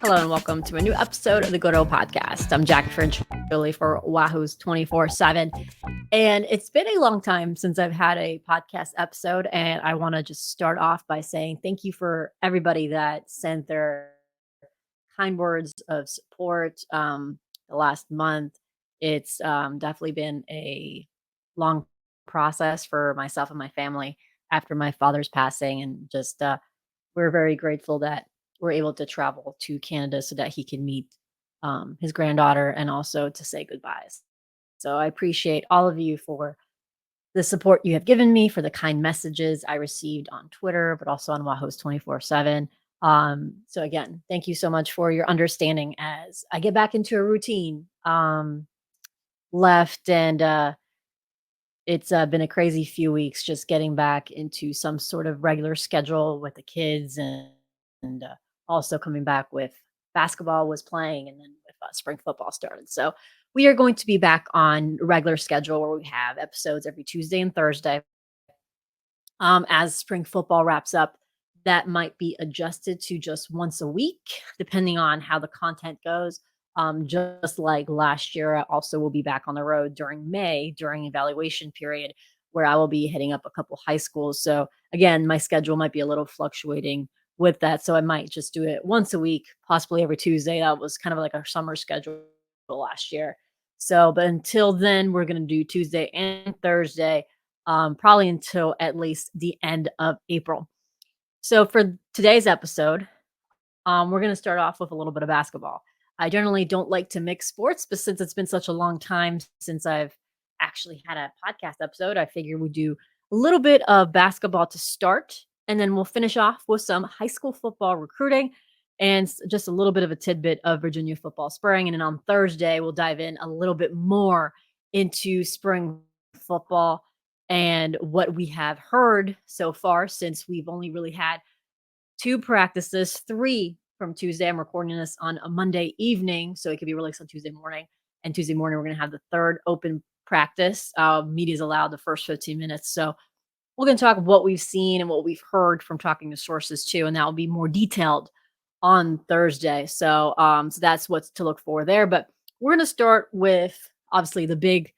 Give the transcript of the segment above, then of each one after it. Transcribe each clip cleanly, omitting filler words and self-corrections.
Hello and welcome to a new episode of the Good Ole Podcast. I'm Jacquie Franciulli for Wahoo's 24/7. And it's been a long time since I've had a podcast episode. And I want to just start off by saying thank you for everybody that sent their kind words of support the last month. It's definitely been a long process for myself and my family after my father's passing. And just we're very grateful that we're able to travel to Canada so that he can meet his granddaughter and also to say goodbyes. So I appreciate all of you for the support you have given me, for the kind messages I received on Twitter, but also on Wahoo's 24/7. So again, thank you so much for your understanding as I get back into a routine. Left and it's been a crazy few weeks just getting back into some sort of regular schedule with the kids and also coming back with basketball was playing and then with spring football started. So we are going to be back on regular schedule where we have episodes every Tuesday and Thursday. As spring football wraps up, that might be adjusted to just once a week, depending on how the content goes. Just like last year, I also will be back on the road during May during evaluation period, where I will be hitting up a couple high schools. So again, my schedule might be a little fluctuating with that. So I might just do it once a week, possibly every Tuesday. That was kind of like our summer schedule last year. So, but until then, we're going to do Tuesday and Thursday, probably until at least the end of April. So for today's episode, we're going to start off with a little bit of basketball. I generally don't like to mix sports, but since it's been such a long time since I've actually had a podcast episode, I figure we'd do a little bit of basketball to start, and then we'll finish off with some high school football recruiting and just a little bit of a tidbit of Virginia football spring. And then on Thursday, we'll dive in a little bit more into spring football and what we have heard so far, since we've only really had 2 practices, 3 from Tuesday. I'm recording this on a Monday evening, so it could be released on Tuesday morning. And Tuesday morning, we're going to have the 3rd open practice. Media is allowed the first 15 minutes. So we're going to talk what we've seen and what we've heard from talking to sources too, and that will be more detailed on Thursday. So that's what's to look for there. But we're going to start with obviously the big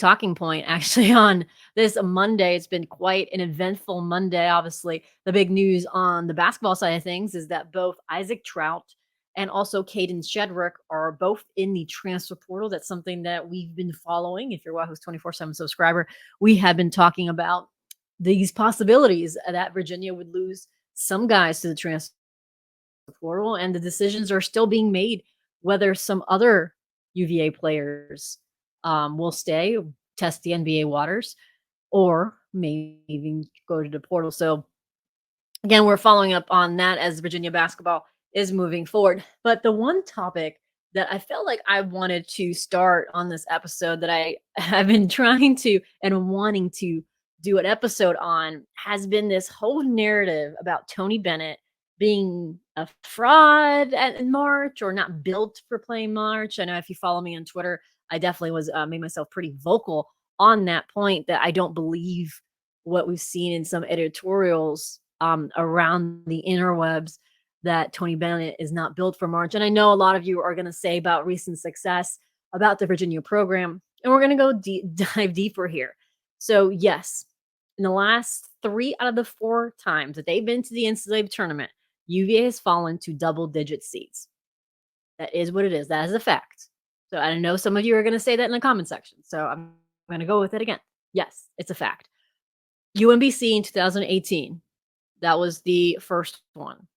talking point actually on this Monday. It's been quite an eventful Monday. Obviously, the big news on the basketball side of things is that both Isaac Trout and also Caden Shedrick are both in the transfer portal. That's something that we've been following. If you're Wahoo's 24/7 subscriber, we have been talking about these possibilities that Virginia would lose some guys to the transfer portal, and the decisions are still being made whether some other UVA players will stay, test the NBA waters, or maybe even go to the portal. So again, we're following up on that as Virginia basketball is moving forward. But the one topic that I felt like I wanted to start on this episode that I have been trying to and wanting to do an episode on has been this whole narrative about Tony Bennett being a fraud in March or not built for playing March. I know if you follow me on Twitter, I definitely was made myself pretty vocal on that point, that I don't believe what we've seen in some editorials around the interwebs, that Tony Bennett is not built for March. And I know a lot of you are going to say about recent success about the Virginia program, and we're going to go dive deeper here. So yes, in the last 3 out of the 4 times that they've been to the NCAA tournament, UVA has fallen to double-digit seeds. That is what it is. That is a fact. So I know some of you are going to say that in the comment section. So I'm going to go with it again. Yes, it's a fact. UMBC in 2018, that was the first one.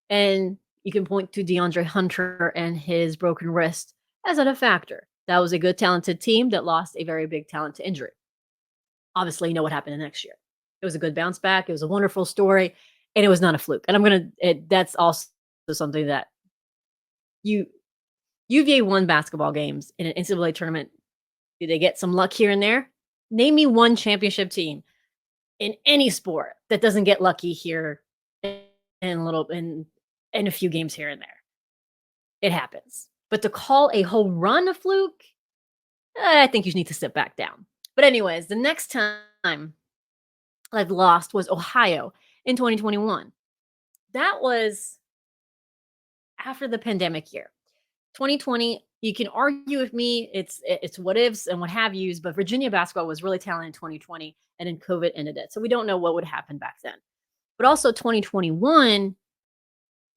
And you can point to DeAndre Hunter and his broken wrist as a factor. That was a good, talented team that lost a very big talent to injury. Obviously, you know what happened the next year. It was a good bounce back. It was a wonderful story, and it was not a fluke. And that's also something that UVA won basketball games in an NCAA tournament. Did they get some luck here and there? Name me one championship team in any sport that doesn't get lucky here in a few games here and there. It happens. But to call a whole run a fluke, I think you need to sit back down. But anyways, the next time I've lost was Ohio in 2021. That was after the pandemic year. 2020, you can argue with me, it's what ifs and what have yous, but Virginia basketball was really talented in 2020, and then COVID ended it. So we don't know what would happen back then. But also 2021,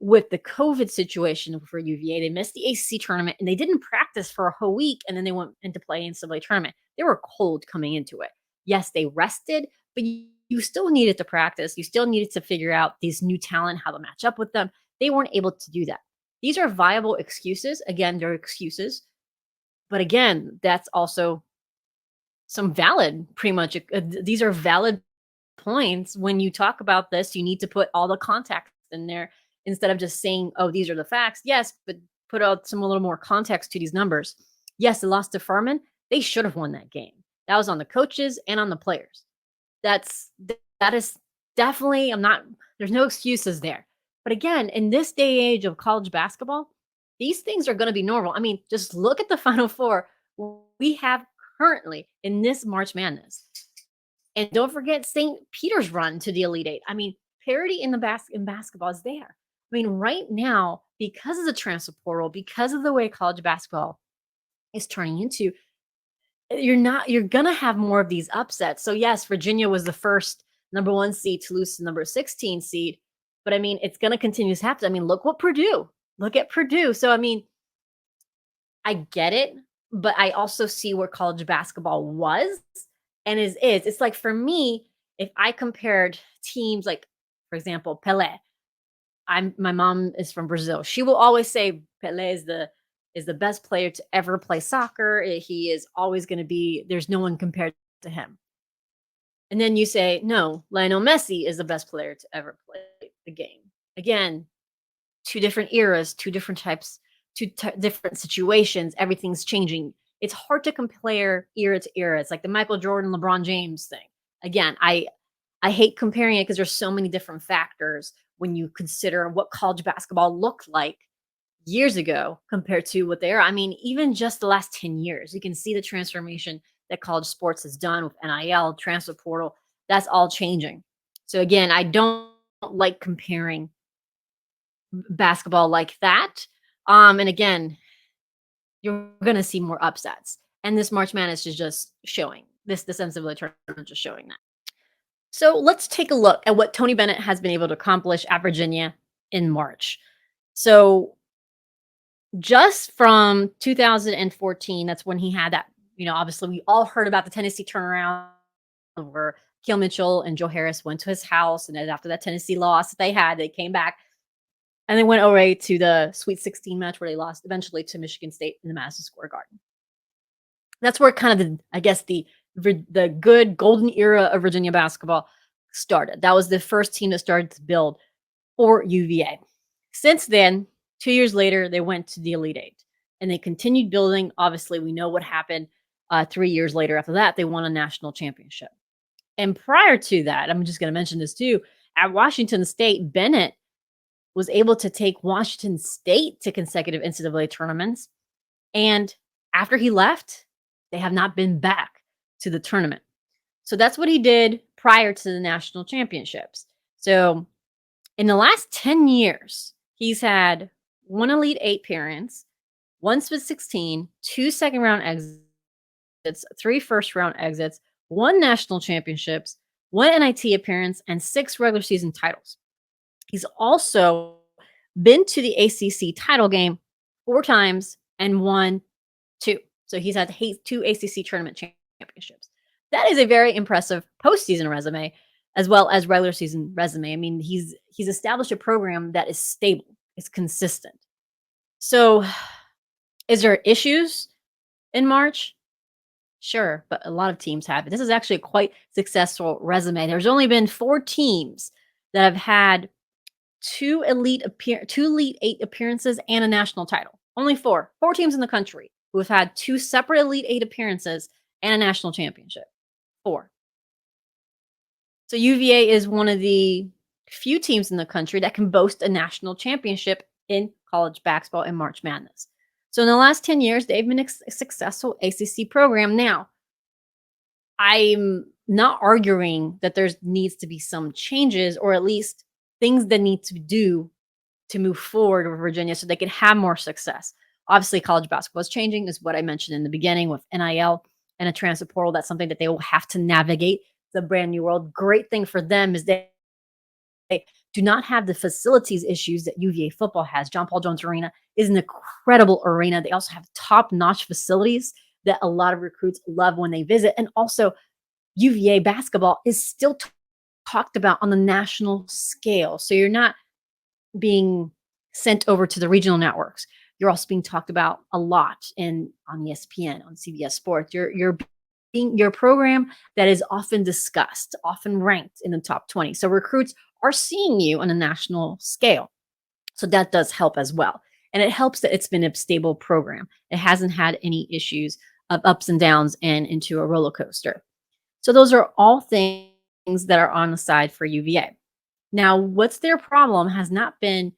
with the COVID situation for UVA, they missed the ACC tournament and they didn't practice for a whole week, and then they went into play in NCAA tournament. They were cold coming into it. Yes, they rested, but you still needed to practice. You still needed to figure out these new talent, how to match up with them. They weren't able to do that. These are viable excuses. Again, they're excuses. But again, that's also some valid, pretty much. These are valid points. When you talk about this, you need to put all the context in there instead of just saying, oh, these are the facts. Yes, but put out some a little more context to these numbers. Yes, they lost to Furman. They should have won that game. That was on the coaches and on the players. That is definitely, there's no excuses there. But again, in this day and age of college basketball, these things are going to be normal. I mean, just look at the Final Four we have currently in this March Madness. And don't forget St. Peter's run to the Elite Eight. I mean, parity in basketball is there. I mean, right now, because of the transfer portal, because of the way college basketball is turning into, you're gonna have more of these upsets. So yes, Virginia was the first number 1 seed to lose to number 16 seed, but I mean, it's gonna continue to happen. I mean, look at Purdue. So I mean, I get it, but I also see where college basketball was and is. It's like, for me, if I compared teams, like, for example, Pelé. My mom is from Brazil. She will always say Pelé is the best player to ever play soccer. He is always going to be. There's no one compared to him. And then you say, no, Lionel Messi is the best player to ever play the game. Again, 2 different eras, 2 different types, different situations. Everything's changing. It's hard to compare era to era. It's like the Michael Jordan, LeBron James thing. Again, I hate comparing it because there's so many different factors when you consider what college basketball looked like years ago compared to what they are. I mean, even just the last 10 years, you can see the transformation that college sports has done with NIL, transfer portal. That's all changing. So again, I don't like comparing basketball like that. And again, you're going to see more upsets. And this March Madness is just showing this NCAA tournament, just showing that. So let's take a look at what Tony Bennett has been able to accomplish at Virginia in March. So just from 2014, that's when he had that, obviously we all heard about the Tennessee turnaround where Keil Mitchell and Joe Harris went to his house. And then after that Tennessee loss that they came back and they went away to the Sweet 16 match where they lost eventually to Michigan State in the Madison Square Garden. That's where kind of the good golden era of Virginia basketball started. That was the first team that started to build for UVA. Since then, 2 years later, they went to the Elite Eight and they continued building. Obviously, we know what happened 3 years later. After that, they won a national championship. And prior to that, I'm just going to mention this too, at Washington State, Bennett was able to take Washington State to consecutive NCAA tournaments. And after he left, they have not been back to the tournament. So that's what he did prior to the national championships. So in the last 10 years, he's had 1 Elite Eight appearance, 1 Sweet 16, 2 second-round exits, 3 first-round exits, 1 national championships, 1 NIT appearance, and 6 regular season titles. He's also been to the ACC title game 4 times and won 2. So he's had 2 ACC tournament championships. That is a very impressive postseason resume as well as regular season resume. I mean, he's established a program that is stable, it's consistent. So is there issues in March? Sure, but a lot of teams have it. This is actually a quite successful resume. There's only been 4 teams that have had 2 Elite Eight appearances and a national title. Only 4 teams in the country who have had 2 separate Elite Eight appearances and a national championship. 4. So UVA is one of the few teams in the country that can boast a national championship in college basketball in March Madness. So in the last 10 years, they've been a successful ACC program. Now, I'm not arguing that there needs to be some changes or at least things that need to do to move forward with Virginia so they can have more success. Obviously, college basketball is changing, is what I mentioned in the beginning with NIL and a transfer portal. That's something that they will have to navigate. It's a brand new world. Great thing for them is they do not have the facilities issues that UVA football has. John Paul Jones Arena is an incredible arena. They also have top-notch facilities that a lot of recruits love when they visit. And also, UVA basketball is still talked about on the national scale. So you're not being sent over to the regional networks. You're also being talked about a lot on ESPN, on CBS Sports. You're being your program that is often discussed, often ranked in the top 20. So recruits are seeing you on a national scale. So that does help as well. And it helps that it's been a stable program. It hasn't had any issues of ups and downs and into a roller coaster. So those are all things that are on the side for UVA. Now, what's their problem has not been,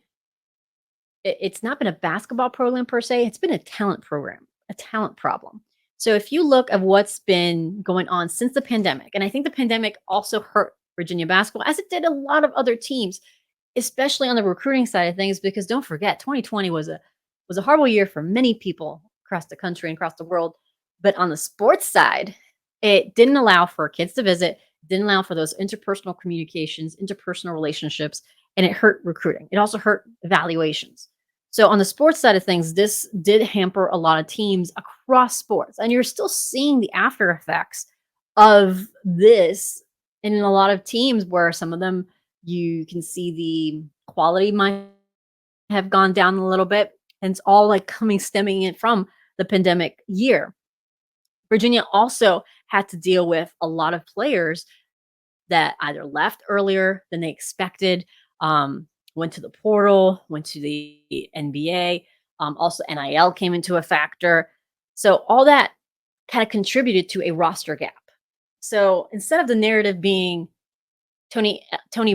it's not been a basketball program per se. It's been a talent program, a talent problem. So if you look at what's been going on since the pandemic, and I think the pandemic also hurt Virginia basketball, as it did a lot of other teams, especially on the recruiting side of things, because don't forget, 2020 was a horrible year for many people across the country and across the world. But on the sports side, it didn't allow for kids to visit, didn't allow for those interpersonal communications, interpersonal relationships, and it hurt recruiting. It also hurt evaluations. So on the sports side of things, this did hamper a lot of teams across sports. And you're still seeing the after effects of this in a lot of teams where some of them, you can see the quality might have gone down a little bit. And it's all like stemming in from the pandemic year. Virginia also had to deal with a lot of players that either left earlier than they expected, went to the portal, went to the NBA. Also, NIL came into a factor. So all that kind of contributed to a roster gap. So instead of the narrative being Tony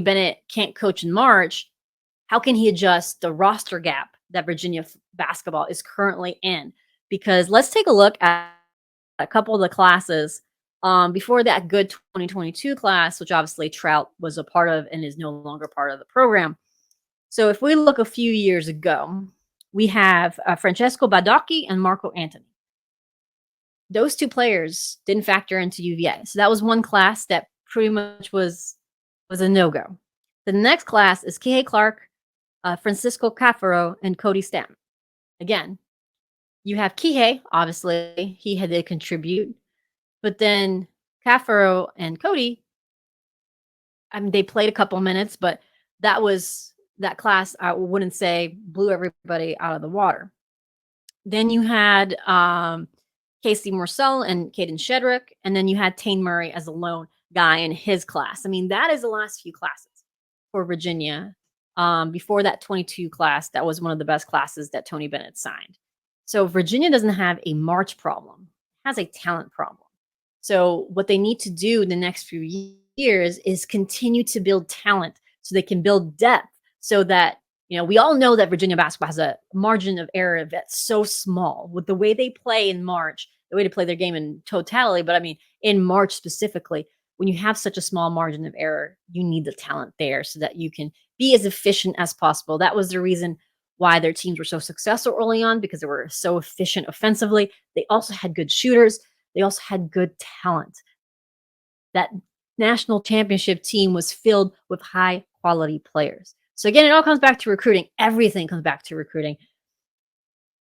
Bennett can't coach in March, how can he adjust the roster gap that Virginia basketball is currently in? Because let's take a look at a couple of the classes before that good 2022 class, which obviously Trout was a part of and is no longer part of the program. So if we look a few years ago, we have Francesco Badocchi and Marco Antony. Those two players didn't factor into UVA. So that was one class that pretty much was a no-go. The next class is Kihei Clark, Francisco Cafaro, and Cody Stanton. Again, you have Kihei, obviously, he had to contribute. But then Cafaro and Cody, I mean, they played a couple minutes, but that class, I wouldn't say blew everybody out of the water. Then you had Casey Morcell and Caden Shedrick, and then you had Tane Murray as a lone guy in his class. I mean, that is the last few classes for Virginia. Before that 22 class, that was one of the best classes that Tony Bennett signed. So Virginia doesn't have a March problem, it has a talent problem. So what they need to do in the next few years is continue to build talent so they can build depth so that, we all know that Virginia basketball has a margin of error that's so small with the way they play in March, the way to play their game in totality. But I mean, in March specifically, when you have such a small margin of error, you need the talent there so that you can be as efficient as possible. That was the reason why their teams were so successful early on, because they were so efficient offensively. They also had good shooters. They also had good talent. That national championship team was filled with high quality players. So again, it all comes back to recruiting. Everything comes back to recruiting.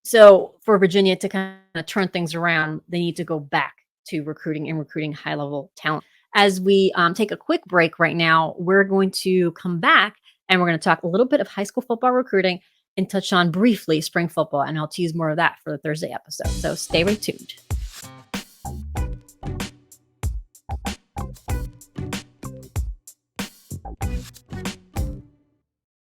So for Virginia to kind of turn things around, they need to go back to recruiting and recruiting high level talent. As we take a quick break right now, we're going to come back and we're going to talk a little bit of high school football recruiting and touch on briefly spring football. And I'll tease more of that for the Thursday episode. So stay tuned.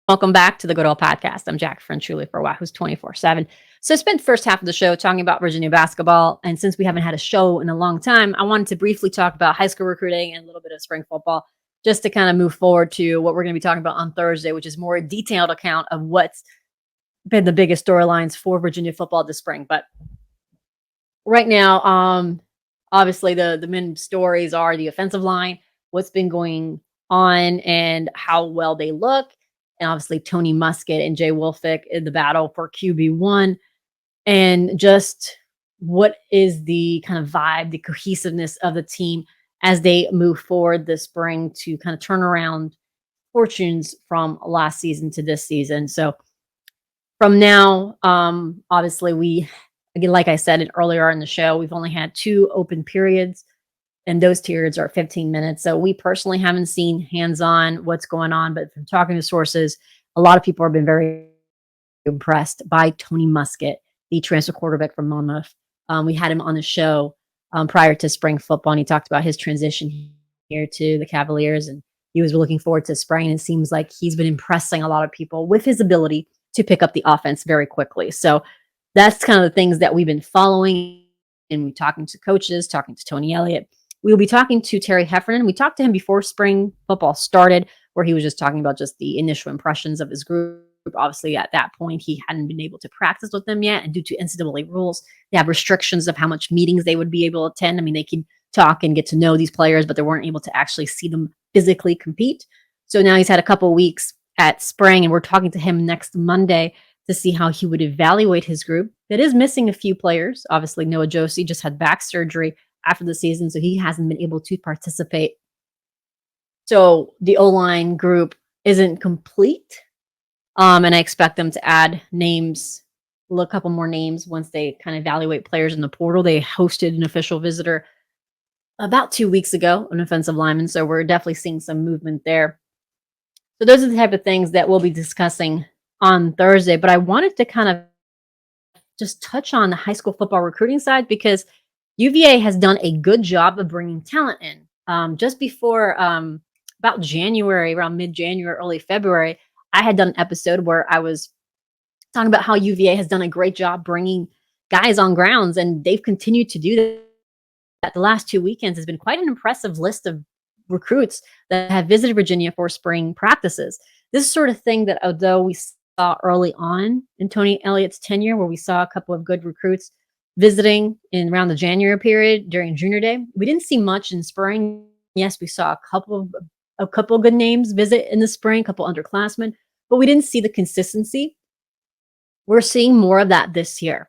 Welcome back to the Good Ole Podcast. I'm Jacquie Franciulli for Wahoo's 24/7. So I spent the first half of the show talking about Virginia basketball. And since we haven't had a show in a long time, I wanted to briefly talk about high school recruiting and a little bit of spring football, just to kind of move forward to what we're going to be talking about on Thursday, which is more a detailed account of what's been the biggest storylines for Virginia football this spring. But right now, obviously the main stories are the offensive line, what's been going on and how well they look. and obviously Tony Muskett and Jay Wolfick in the battle for QB1, and just what is the kind of vibe, the cohesiveness of the team as they move forward this spring to kind of turn around fortunes from last season to this season. So from now, obviously we, again, like I said earlier in the show, we've only had 2 open periods, and those periods are 15 minutes. So we personally haven't seen hands-on what's going on, but from talking to sources, a lot of people have been very impressed by Tony Muskett, the transfer quarterback from Monmouth. We had him on the show prior to spring football, and he talked about his transition here to the Cavaliers, and he was looking forward to spring. And it seems like he's been impressing a lot of people with his ability to pick up the offense very quickly. So that's kind of the things that we've been following, and we're talking to coaches, talking to Tony Elliott. We'll be talking to Terry Heffernan. We talked to him before spring football started, where he was just talking about just the initial impressions of his group. Obviously, at that point, he hadn't been able to practice with them yet. And due to NCAA rules, they have restrictions of how much meetings they would be able to attend. I mean, they can talk and get to know these players, but they weren't able to actually see them physically compete. So now he's had a couple of weeks at spring, and we're talking to him next Monday to see how he would evaluate his group. That is missing a few players. Obviously, Noah Josie just had back surgery after the season, so he hasn't been able to participate. So the O-line group isn't complete. And I expect them to add names, a couple more names once they kind of evaluate players in the portal. They hosted an official visitor about 2 weeks ago, an offensive lineman. So we're definitely seeing some movement there. So those are the type of things that we'll be discussing on Thursday. But I wanted to kind of just touch on the high school football recruiting side, because UVA has done a good job of bringing talent in. Just before about January, around mid-January, early February, I had done an episode where I was talking about how UVA has done a great job bringing guys on grounds, and they've continued to do that. The last 2 weekends has been quite an impressive list of recruits that have visited Virginia for spring practices. This is sort of thing that, although we saw early on in Tony Elliott's tenure, where we saw a couple of good recruits visiting in around the January period during Junior Day, we didn't see much in spring. Yes, we saw a couple of good names visit in the spring, a couple underclassmen, but we didn't see the consistency. We're seeing more of that this year.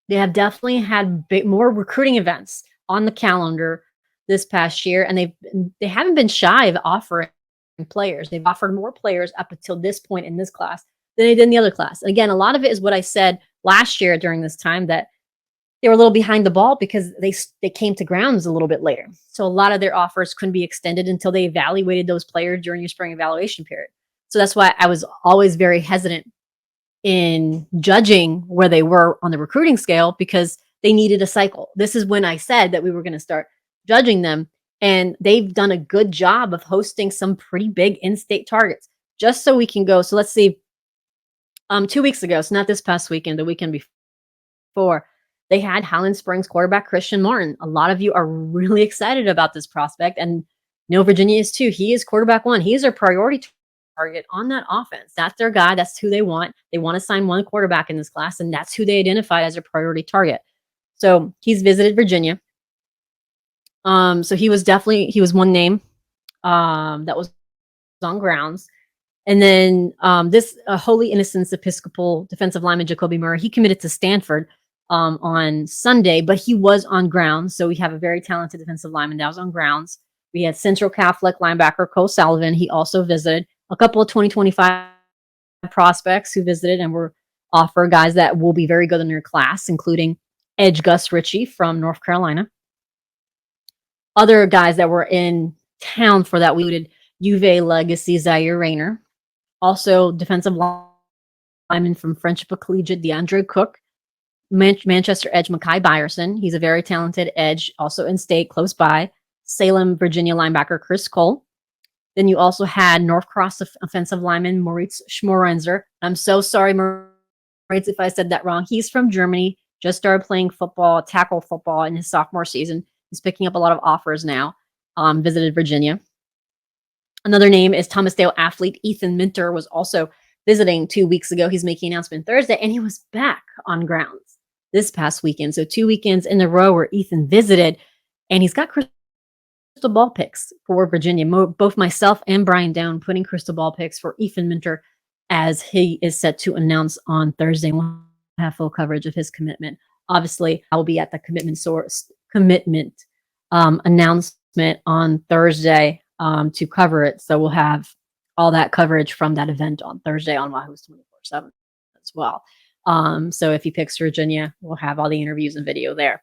They have definitely had more recruiting events on the calendar this past year, and they haven't been shy of offering players. They've offered more players up until this point in this class than they did in the other class. And again, a lot of it is what I said last year during this time, that they were a little behind the ball because they came to grounds a little bit later. So a lot of their offers couldn't be extended until they evaluated those players during your spring evaluation period. So that's why I was always very hesitant in judging where they were on the recruiting scale, because they needed a cycle. This is when I said that we were going to start judging them, and they've done a good job of hosting some pretty big in-state targets just so we can go. So let's see, 2 weeks ago, so not this past weekend, the weekend before, they had Highland Springs quarterback Christian Martin. A lot of you are really excited about this prospect, and Virginia is too. He is quarterback one. He is a priority target on that offense. That's their guy. That's who they want. They want to sign one quarterback in this class, and that's who they identified as a priority target. So he's visited Virginia. So he was one name that was on grounds. And then this Holy Innocents Episcopal defensive lineman Jacoby Murray, he committed to Stanford on Sunday, but he was on grounds. So we have a very talented defensive lineman that was on grounds. We had Central Catholic linebacker Cole Sullivan. He also visited. A couple of 2025 prospects who visited and were offered, guys that will be very good in their class, including edge Gus Ritchie from North Carolina. Other guys that were in town for that, we included UVA legacy Zaire Rayner, also defensive lineman from Friendship Collegiate DeAndre Cook, Manchester edge Makai Byerson. He's a very talented edge, also in state close by. Salem, Virginia linebacker Chris Cole. Then you also had North Cross offensive lineman Moritz Schmorenzer. I'm so sorry, Moritz, if I said that wrong. He's from Germany, just started playing football, tackle football in his sophomore season. He's picking up a lot of offers now. Visited Virginia. Another name is Thomasdale athlete Ethan Minter, was also visiting 2 weeks ago. He's making an announcement Thursday, and he was back on grounds this past weekend. So 2 weekends in a row where Ethan visited, and he's got Christian crystal ball picks for Virginia. Both myself and Brian Down putting crystal ball picks for Ethan Minter as he is set to announce on Thursday. We'll have full coverage of his commitment. Obviously, I will be at the commitment announcement on Thursday to cover it. So we'll have all that coverage from that event on Thursday on Wahoo's 24/7 as well. So if he picks Virginia, we'll have all the interviews and video there.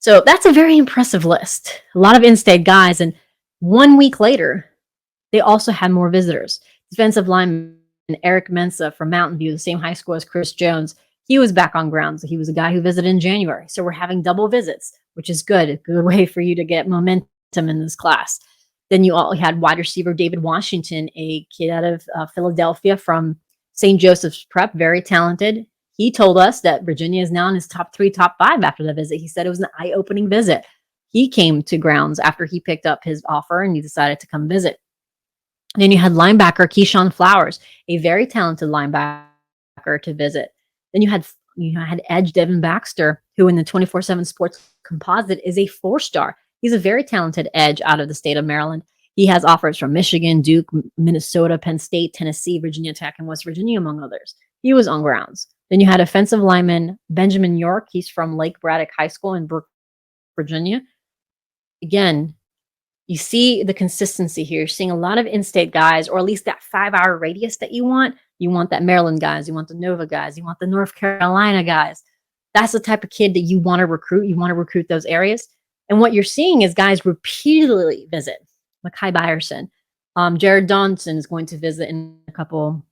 So that's a very impressive list. A lot of in-state guys. And 1 week later, they also had more visitors. Defensive lineman Eric Mensah from Mountain View, the same high school as Chris Jones, he was back on grounds. He was a guy who visited in January. So we're having double visits, which is good. A good way for you to get momentum in this class. Then you all had wide receiver David Washington, a kid out of Philadelphia from St. Joseph's Prep, very talented. He told us that Virginia is now in his top 3, top 5 after the visit. He said it was an eye-opening visit. He came to grounds after he picked up his offer and he decided to come visit. And then you had linebacker Keyshawn Flowers, a very talented linebacker to visit. Then you had edge Devin Baxter, who in the 24/7 Sports Composite is a 4-star. He's a very talented edge out of the state of Maryland. He has offers from Michigan, Duke, Minnesota, Penn State, Tennessee, Virginia Tech, and West Virginia, among others. He was on grounds. Then you had offensive lineman Benjamin York. He's from Lake Braddock High School in Brook, Virginia. Again, you see the consistency here. You're seeing a lot of in-state guys, or at least that 5-hour radius that you want. You want that Maryland guys. You want the Nova guys. You want the North Carolina guys. That's the type of kid that you want to recruit. You want to recruit those areas. And what you're seeing is guys repeatedly visit. Makai Byerson. Jared Donson is going to visit in a couple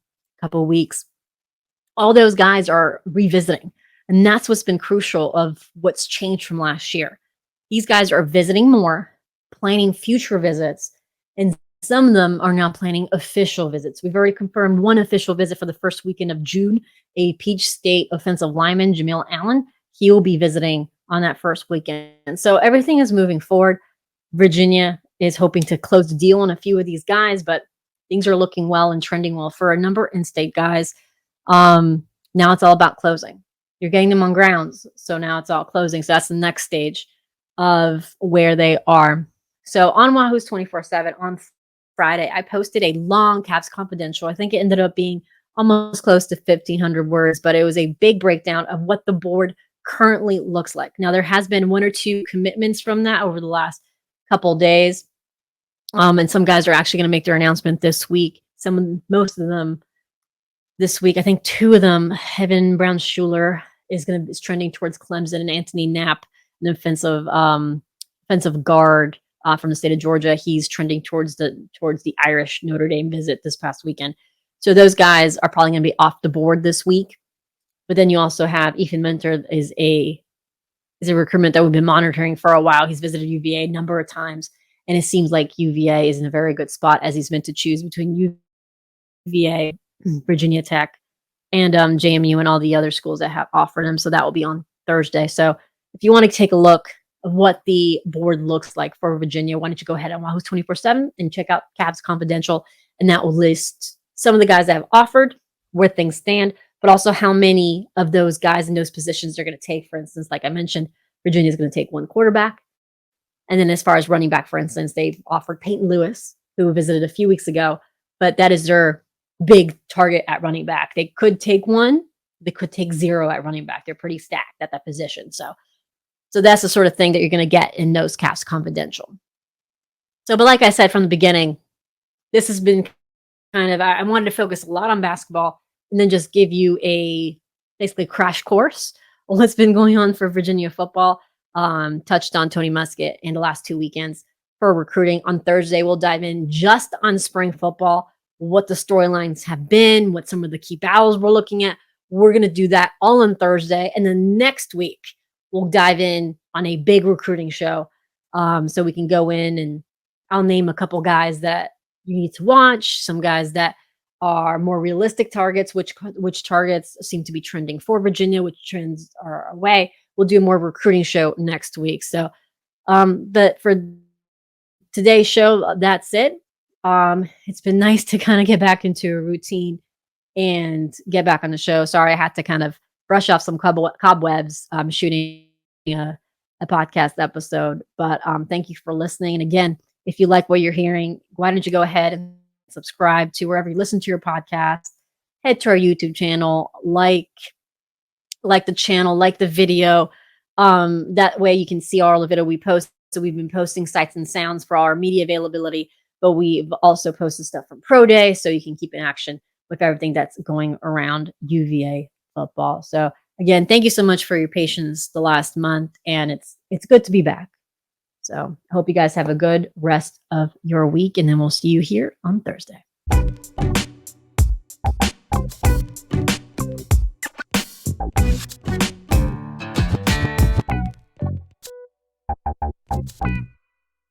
weeks. All those guys are revisiting. And that's what's been crucial of what's changed from last year. These guys are visiting more, planning future visits, and some of them are now planning official visits. We've already confirmed one official visit for the first weekend of June. A Peach State offensive lineman, Jamil Allen, he will be visiting on that first weekend. So everything is moving forward. Virginia is hoping to close the deal on a few of these guys, but things are looking well and trending well for a number of in-state guys. Now it's all about closing. You're getting them on grounds, so now it's all closing. So that's the next stage of where they are. So on Wahoo's 24/7 on Friday, I posted a long Cavs Confidential. I think it ended up being almost close to 1,500 words, but it was a big breakdown of what the board currently looks like. Now, there has been 1 or 2 commitments from that over the last couple of days. And some guys are actually going to make their announcement this week. Most of them this week. I think 2 of them, Heaven Brown-Schuler is trending towards Clemson, and Anthony Knapp, an offensive guard from the state of Georgia. He's trending towards the Irish Notre Dame visit this past weekend. So those guys are probably going to be off the board this week. But then you also have Ethan Minter is a recruitment that we've been monitoring for a while. He's visited UVA a number of times, and it seems like UVA is in a very good spot as he's meant to choose between UVA, Virginia Tech, and JMU and all the other schools that have offered him. So that will be on Thursday. So if you want to take a look of what the board looks like for Virginia, why don't you go ahead on Wahoo's 24/7 and check out Cavs Confidential, and that will list some of the guys that have offered, where things stand, but also how many of those guys in those positions they're going to take. For instance, like I mentioned, Virginia is going to take 1 quarterback. And then as far as running back, for instance, they've offered Peyton Lewis, who visited a few weeks ago, but that is their big target at running back. They could take 1, they could take 0 at running back. They're pretty stacked at that position. So that's the sort of thing that you're going to get in those Cavs Confidential. So, but like I said from the beginning, this has been kind of, I wanted to focus a lot on basketball and then just give you a basically crash course on what's been going on for Virginia football. Touched on Tony Muskett in the last 2 weekends for recruiting. On Thursday, we'll dive in just on spring football, what the storylines have been, what some of the key battles we're looking at. We're going to do that all on Thursday. And then next week, we'll dive in on a big recruiting show. So we can go in and I'll name a couple guys that you need to watch, some guys that are more realistic targets, which targets seem to be trending for Virginia, which trends are away. We'll do a more recruiting show next week. So, but for today's show, that's it. It's been nice to kind of get back into a routine and get back on the show. Sorry, I had to kind of brush off some cobwebs shooting a podcast episode. But thank you for listening. And again, if you like what you're hearing, why don't you go ahead and subscribe to wherever you listen to your podcast? Head to our YouTube channel, like the channel, like the video. That way you can see all the video we post. So we've been posting sights and sounds for our media availability, but we've also posted stuff from Pro Day, so you can keep in action with everything that's going around UVA football. So again, thank you so much for your patience the last month, and it's good to be back. So I hope you guys have a good rest of your week, and then we'll see you here on Thursday.